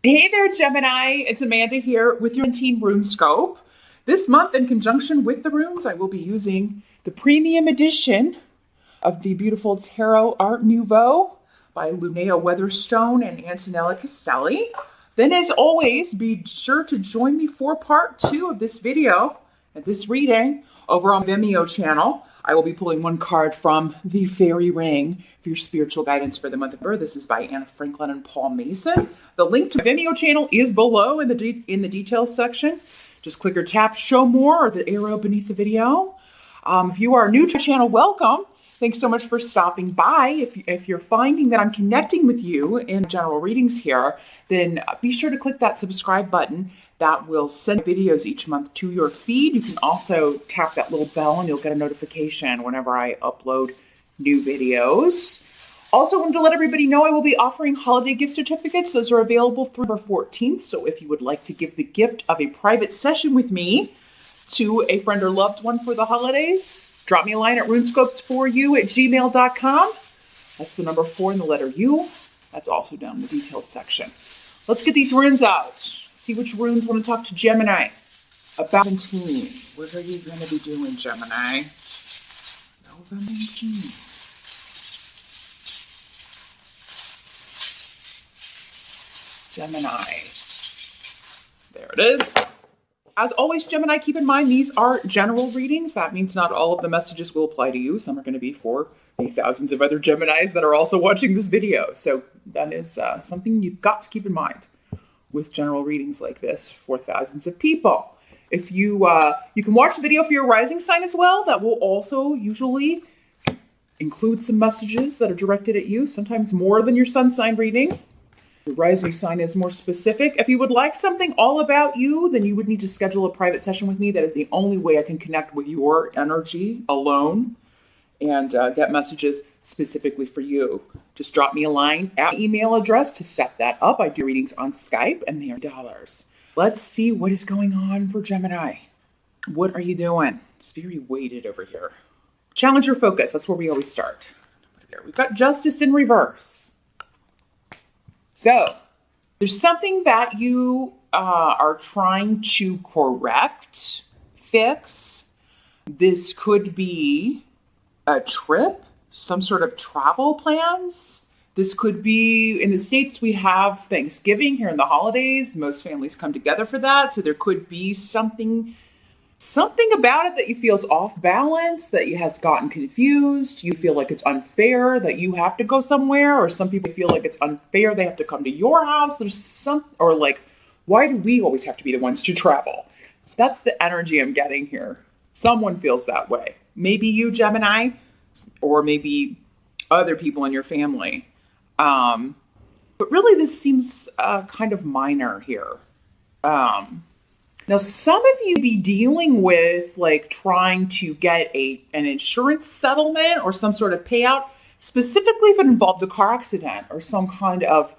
Hey there, Gemini. It's Amanda here with your Teen Rune Scope. This month, in conjunction with the runes, I will be using the premium edition of the beautiful Tarot Art Nouveau by Linnea Weatherstone and Antonella Castelli. Then, as always, be sure to join me for part 2 of this video and this reading over on Vimeo channel. I will be pulling one card from the Fairy Ring for your spiritual guidance for the month of February. This is by Anna Franklin and Paul Mason. The link to the Vimeo channel is below in the details section. Just click or tap show more or the arrow beneath the video. If you are new to the channel, welcome. Thanks so much for stopping by. If you're finding that I'm connecting with you in general readings here, then be sure to click that subscribe button. That will send videos each month to your feed. You can also tap that little bell and you'll get a notification whenever I upload new videos. Also wanted to let everybody know I will be offering holiday gift certificates. Those are available through November 14th. So if you would like to give the gift of a private session with me to a friend or loved one for the holidays, drop me a line at runescopes4u@gmail.com. That's the number 4 and the letter U. That's also down in the details section. Let's get these runes out. See which runes want to talk to Gemini about 17. What are you going to be doing, Gemini? November 19. Gemini. There it is. As always, Gemini, keep in mind these are general readings. That means not all of the messages will apply to you. Some are going to be for the thousands of other Geminis that are also watching this video. So that is something you've got to keep in mind with general readings like this for thousands of people. If you can watch the video for your rising sign as well. That will also usually include some messages that are directed at you, sometimes more than your sun sign reading. Your rising sign is more specific. If you would like something all about you, then you would need to schedule a private session with me. That is the only way I can connect with your energy alone and get messages specifically for you. Just drop me a line at my email address to set that up. I do readings on Skype and they are $. Let's see what is going on for Gemini. What are you doing? It's very weighted over here. Challenge your focus. That's where we always start. We've got Justice in reverse. So there's something that you are trying to correct, fix. This could be a trip, some sort of travel plans. This could be, in the States, we have Thanksgiving here in the holidays. Most families come together for that. So there could be something about it that you feel is off balance, that you has gotten confused. You feel like it's unfair that you have to go somewhere, or some people feel like it's unfair they have to come to your house. Or like, why do we always have to be the ones to travel? That's the energy I'm getting here. Someone feels that way. Maybe you, Gemini, or maybe other people in your family. But really this seems kind of minor here. Now, some of you be dealing with like trying to get an insurance settlement or some sort of payout, specifically if it involved a car accident or some kind of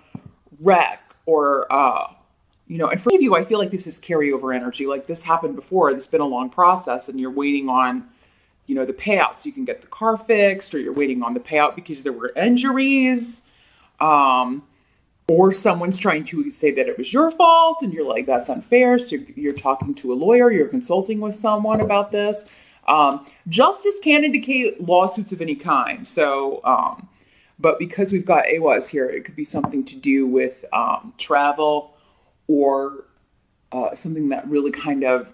wreck or, and for you, I feel like this is carryover energy. Like this happened before. It's been a long process and you're waiting on, the payout so you can get the car fixed, or you're waiting on the payout because there were injuries. Or someone's trying to say that it was your fault and you're like, that's unfair. So you're talking to a lawyer, you're consulting with someone about this. Justice can indicate lawsuits of any kind. So, but because we've got AWAS here, it could be something to do with travel or something that really kind of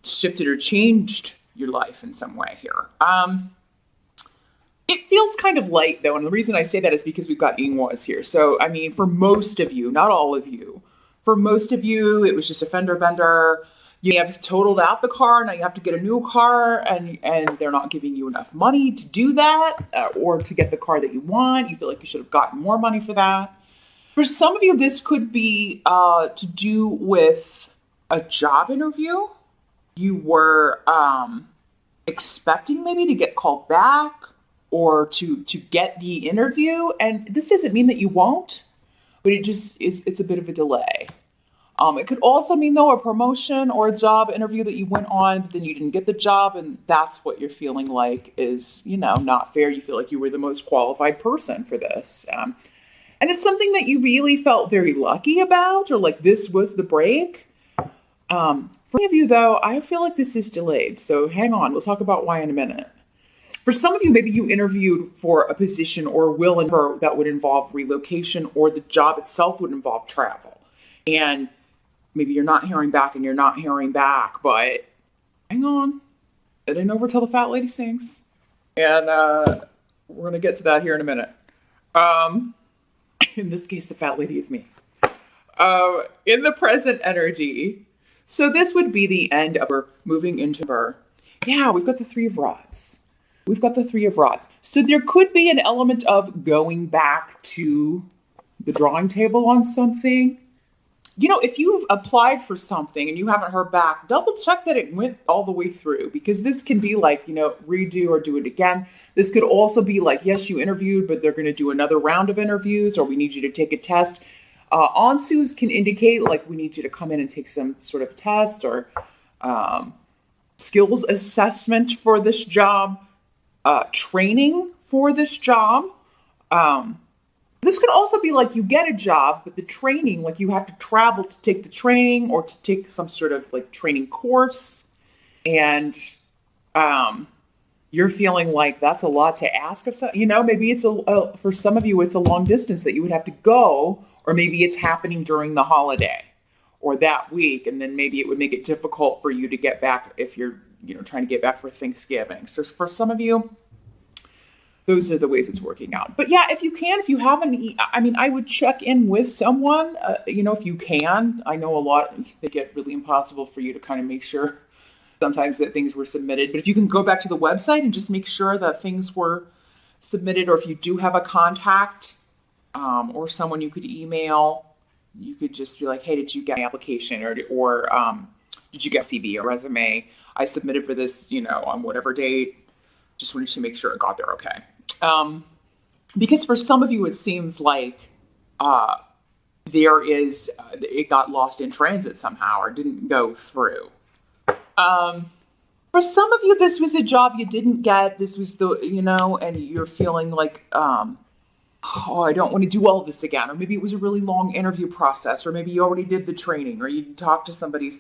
shifted or changed your life in some way here. It feels kind of light, though, and the reason I say that is because we've got Ingwas here. So, I mean, for most of you, not all of you, for most of you, it was just a fender bender. You have totaled out the car, now you have to get a new car, and they're not giving you enough money to do that, or to get the car that you want. You feel like you should have gotten more money for that. For some of you, this could be to do with a job interview. You were expecting maybe to get called back, or to get the interview. And this doesn't mean that you won't, but it's a bit of a delay. It could also mean, though, a promotion or a job interview that you went on, but then you didn't get the job, and that's what you're feeling like is, not fair. You feel like you were the most qualified person for this. And it's something that you really felt very lucky about, or like this was the break. For many of you, though, I feel like this is delayed. So hang on. We'll talk about why in a minute. For some of you, maybe you interviewed for a position or will that would involve relocation, or the job itself would involve travel. And maybe you're not hearing back and you're not hearing back, but hang on. It ain't over till the fat lady sings. And we're going to get to that here in a minute. In this case, the fat lady is me. In the present energy, so this would be the end of her moving into her. Yeah, we've got the Three of Rods. We've got the Three of Rods. So there could be an element of going back to the drawing table on something. You know, if you've applied for something and you haven't heard back, double check that it went all the way through, because this can be like, you know, redo or do it again. This could also be like, yes, you interviewed, but they're going to do another round of interviews, or we need you to take a test. Onsus can indicate like we need you to come in and take some sort of test or skills assessment for this job, training for this job. This could also be like you get a job, but the training, like you have to travel to take the training or to take some sort of like training course. And you're feeling like that's a lot to ask of some, you know, maybe it's for some of you, it's a long distance that you would have to go, or maybe it's happening during the holiday or that week. And then maybe it would make it difficult for you to get back if you're, you know, trying to get back for Thanksgiving. So for some of you, those are the ways it's working out. But yeah, if you can, if you haven't, I mean, I would check in with someone, you know, if you can. I know a lot, they get really impossible for you to kind of make sure sometimes that things were submitted. But if you can go back to the website and just make sure that things were submitted, or if you do have a contact or someone you could email, you could just be like, hey, did you get an application, or did you get a CV or resume? I submitted for this, you know, on whatever date. Just wanted to make sure it got there okay. Because for some of you, it seems like it got lost in transit somehow or didn't go through. For some of you, this was a job you didn't get. This was and you're feeling like, I don't want to do all of this again. Or maybe it was a really long interview process, or maybe you already did the training, or you talked to somebody,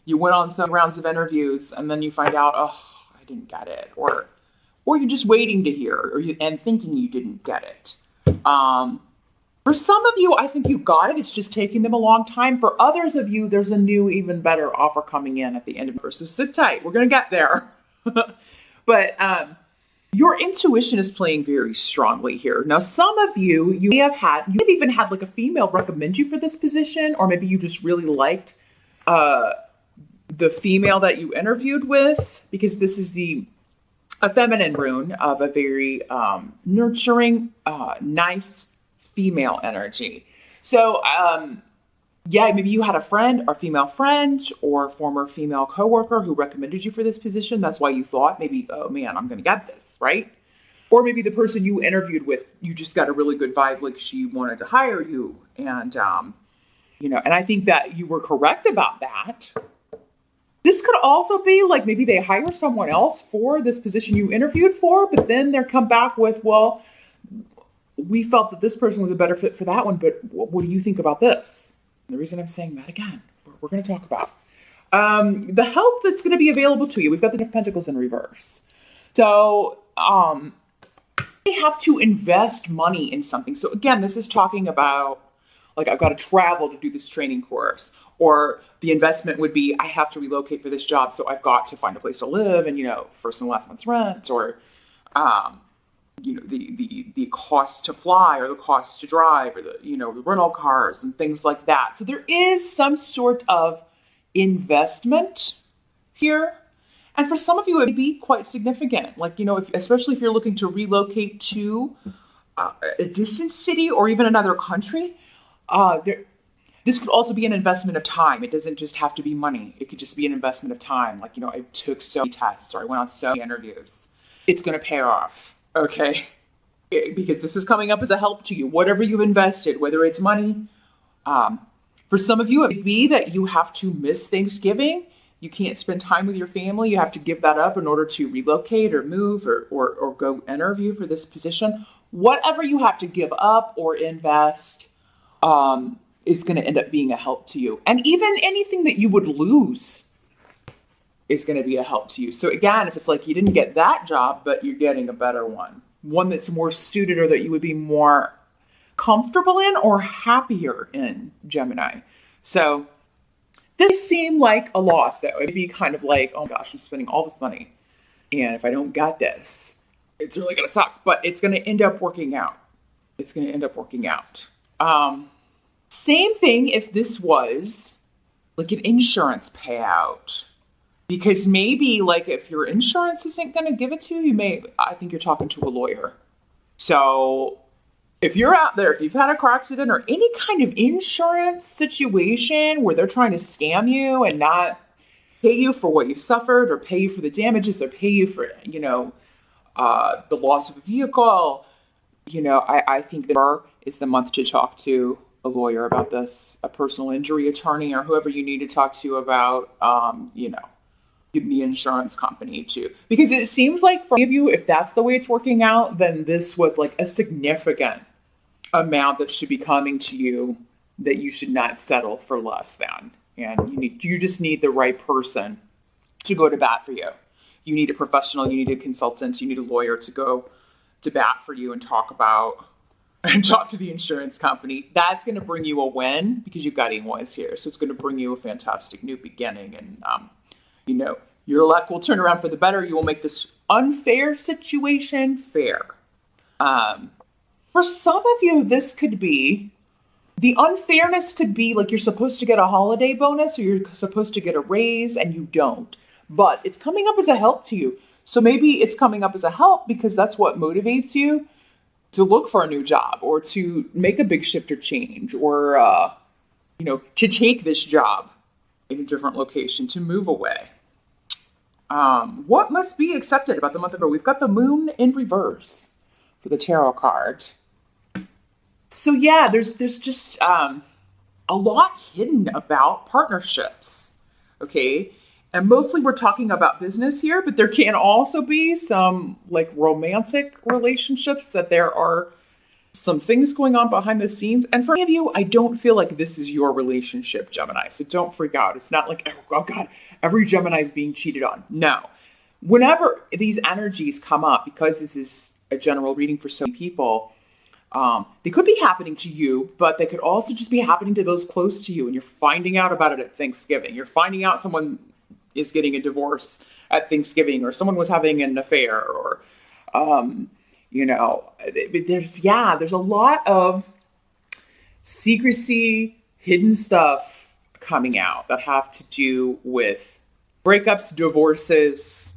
you went on some rounds of interviews and then you find out, I didn't get it. Or you're just waiting to hear, and thinking you didn't get it. For some of you, I think you got it. It's just taking them a long time. For others of you, there's a new, even better offer coming in at the end of the course. So sit tight. We're going to get there. But your intuition is playing very strongly here. Now, some of you, you have even had like a female recommend you for this position, or maybe you just really liked the female that you interviewed with, because this is a feminine rune of a very nurturing, nice female energy. So, maybe you had a friend or female friend or former female coworker who recommended you for this position. That's why you thought maybe, oh man, I'm going to get this, right? Or maybe the person you interviewed with, you just got a really good vibe, like she wanted to hire you. And, and I think that you were correct about that. This could also be like maybe they hire someone else for this position you interviewed for, but then they're come back with, well, we felt that this person was a better fit for that one, but what do you think about this? And the reason I'm saying that again, we're going to talk about the help that's going to be available to you. We've got the Knight of Pentacles in reverse. So you have to invest money in something. So again, this is talking about like I've got to travel to do this training course. Or the investment would be, I have to relocate for this job, so I've got to find a place to live and, first and last month's rent, or, the cost to fly or the cost to drive, or the rental cars and things like that. So there is some sort of investment here. And for some of you, it would be quite significant. Like, especially if you're looking to relocate to a distant city or even another country, this could also be an investment of time. It doesn't just have to be money. It could just be an investment of time. Like, I took so many tests, or I went on so many interviews. It's going to pay off, okay? Because this is coming up as a help to you. Whatever you've invested, whether it's money. For some of you, it would be that you have to miss Thanksgiving. You can't spend time with your family. You have to give that up in order to relocate or move or go interview for this position. whatever you have to give up or invest is going to end up being a help to you. And even anything that you would lose is going to be a help to you. So again, if it's like you didn't get that job, but you're getting a better one that's more suited or that you would be more comfortable in or happier in, Gemini. So this seemed like a loss that would be kind of like, oh my gosh, I'm spending all this money. And if I don't get this, it's really going to suck, but it's going to end up working out. It's going to end up working out. Same thing if this was like an insurance payout, because maybe like if your insurance isn't going to give it to you, I think you're talking to a lawyer. So if you're out there, if you've had a car accident or any kind of insurance situation where they're trying to scam you and not pay you for what you've suffered or pay you for the damages or pay you for, the loss of a vehicle, I think that is the month to talk to a lawyer about this, a personal injury attorney or whoever you need to talk to about, the insurance company too. Because it seems like for any of you, if that's the way it's working out, then this was like a significant amount that should be coming to you that you should not settle for less than. And you just need the right person to go to bat for you. You need a professional, you need a consultant, you need a lawyer to go to bat for you and talk to the insurance company. That's going to bring you a win because you've got invoice here. So it's going to bring you a fantastic new beginning. And, your luck will turn around for the better. You will make this unfair situation fair. For some of you, this could be, the unfairness could be like you're supposed to get a holiday bonus or you're supposed to get a raise and you don't. But it's coming up as a help to you. So maybe it's coming up as a help because that's what motivates you to look for a new job or to make a big shift or change or, to take this job in a different location, to move away. What must be accepted about the month of April? We've got the moon in reverse for the tarot card. So yeah, there's just a lot hidden about partnerships. Okay. And mostly we're talking about business here, but there can also be some like romantic relationships that there are some things going on behind the scenes. And for any of you, I don't feel like this is your relationship, Gemini. So don't freak out. It's not like, oh God, every Gemini is being cheated on. No. Whenever these energies come up, because this is a general reading for so many people, they could be happening to you, but they could also just be happening to those close to you. And you're finding out about it at Thanksgiving. You're finding out someone is getting a divorce at Thanksgiving, or someone was having an affair, or, there's a lot of secrecy, hidden stuff coming out that have to do with breakups, divorces.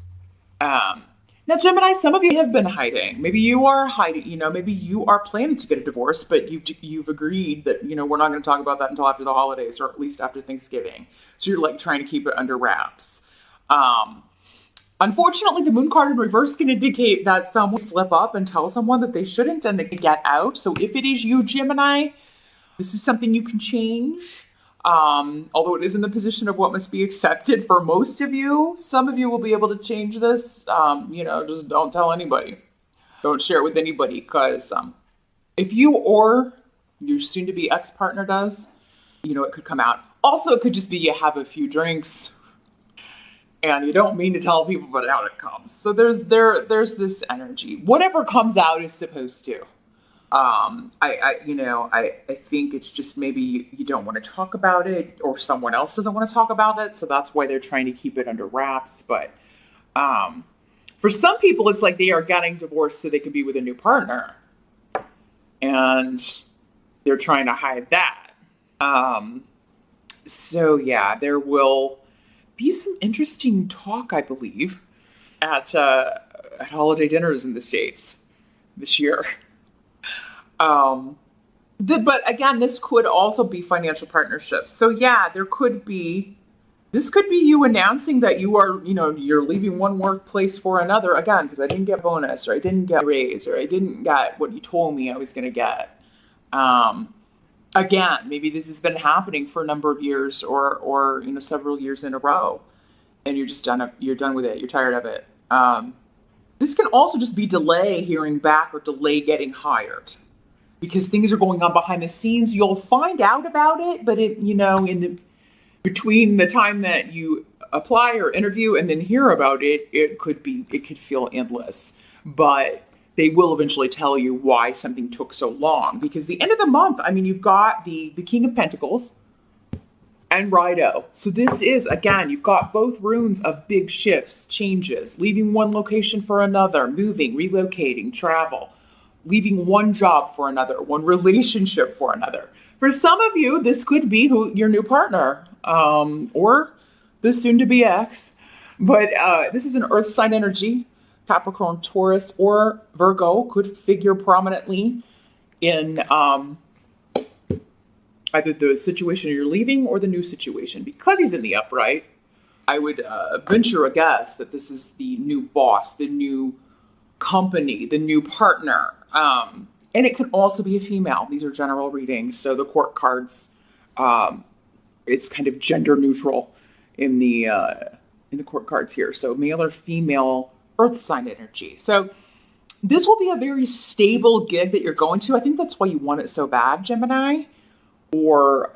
Now, Gemini, some of you have been hiding. Maybe you are hiding, maybe you are planning to get a divorce, but you've agreed that, we're not going to talk about that until after the holidays, or at least after Thanksgiving. So you're like trying to keep it under wraps. Unfortunately, the moon card in reverse can indicate that someone will slip up and tell someone that they shouldn't and they can get out. So if it is you, Gemini, this is something you can change. Although it is in the position of what must be accepted for most of you. Some of you will be able to change this. Just don't tell anybody. Don't share it with anybody, because if you or your soon-to-be ex-partner does, it could come out. Also, it could just be you have a few drinks and you don't mean to tell people, but out it comes. So there's this energy. Whatever comes out is supposed to. I think it's just maybe you don't want to talk about it, or someone else doesn't want to talk about it. So that's why they're trying to keep it under wraps. But for some people, it's like they are getting divorced so they can be with a new partner. And they're trying to hide that. So yeah, there will be some interesting talk, I believe, at holiday dinners in the States this year. But again, this could also be financial partnerships. So yeah, this could be you announcing that you are, you're leaving one workplace for another, again, because I didn't get a bonus, or I didn't get a raise, or I didn't get what you told me I was going to get. Again, maybe this has been happening for a number of years or several years in a row, and you're just done. You're done with it. You're tired of it. This can also just be delay hearing back or delay getting hired because things are going on behind the scenes. You'll find out about it, but between the time that you apply or interview and then hear about it, it could feel endless. But they will eventually tell you why something took so long. Because the end of the month, I mean, you've got the King of Pentacles and Rido. So this is, again, you've got both runes of big shifts, changes, leaving one location for another, moving, relocating, travel, leaving one job for another, one relationship for another. For some of you, this could be your new partner, or the soon-to-be ex. But this is an earth sign energy. Capricorn, Taurus, or Virgo could figure prominently in either the situation you're leaving or the new situation. Because he's in the upright, I would venture a guess that this is the new boss, the new company, the new partner. And it can also be a female. These are general readings. So the court cards, it's kind of gender neutral in the court cards here. So male or female earth sign energy. So this will be a very stable gig that you're going to. I think that's why you want it so bad, Gemini. Or,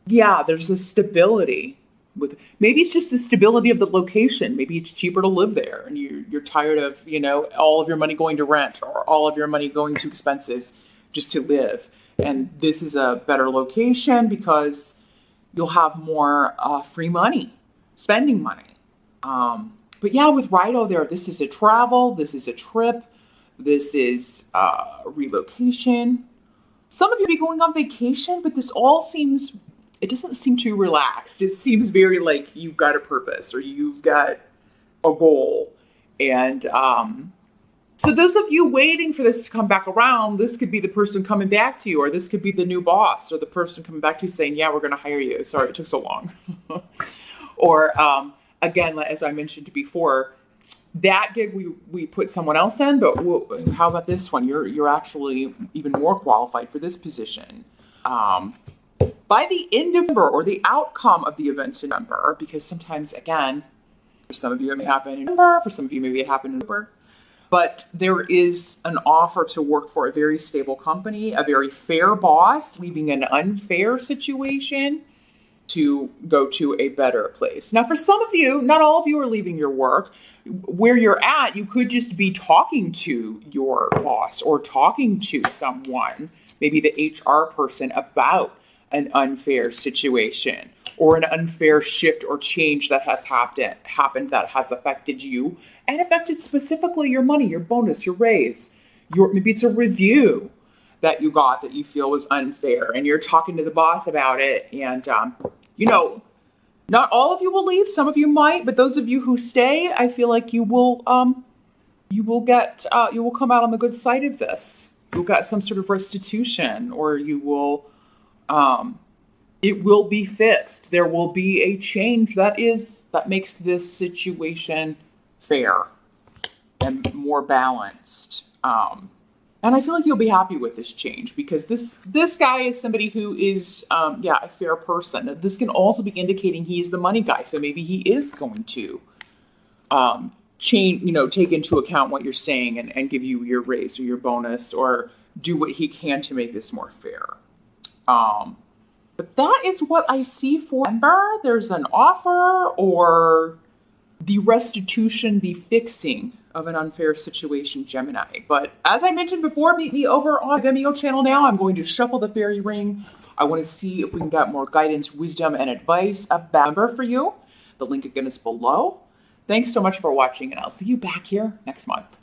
there's a stability with, maybe it's just the stability of the location. Maybe it's cheaper to live there and you're tired of, all of your money going to rent or all of your money going to expenses just to live. And this is a better location because you'll have more free money, spending money. But yeah, with Rido there, this is a travel, this is a trip, this is relocation. Some of you be going on vacation, but this all seems, it doesn't seem too relaxed. It seems very like you've got a purpose or you've got a goal. And so those of you waiting for this to come back around, this could be the person coming back to you, or this could be the new boss or the person coming back to you saying, yeah, we're going to hire you. Sorry, it took so long. Or again, as I mentioned before, that gig we put someone else in, but how about this one? You're actually even more qualified for this position. By the end of November, or the outcome of the events in November, because sometimes, again, for some of you it may happen in November, for some of you maybe it happened in November, but there is an offer to work for a very stable company, a very fair boss, leaving an unfair situation to go to a better place. Now, for some of you, not all of you are leaving your work. Where you're at, you could just be talking to your boss or talking to someone, maybe the HR person, about an unfair situation or an unfair shift or change that has happened that has affected you and affected specifically your money, your bonus, your raise. Maybe it's a review that you got that you feel was unfair and you're talking to the boss about it. And, not all of you will leave. Some of you might, but those of you who stay, I feel like you will come out on the good side of this. You'll get some sort of restitution, or you will, it will be fixed. There will be a change that makes this situation fair and more balanced. And I feel like you'll be happy with this change because this guy is somebody who is, a fair person. This can also be indicating he's the money guy. So maybe he is going to take into account what you're saying and give you your raise or your bonus or do what he can to make this more fair. But that is what I see for November. There's an offer or the restitution, the fixing of an unfair situation, Gemini. But as I mentioned before, meet me over on the Vimeo channel now. I'm going to shuffle the fairy ring. I want to see if we can get more guidance, wisdom, and advice about November for you. The link again is below. Thanks so much for watching, and I'll see you back here next month.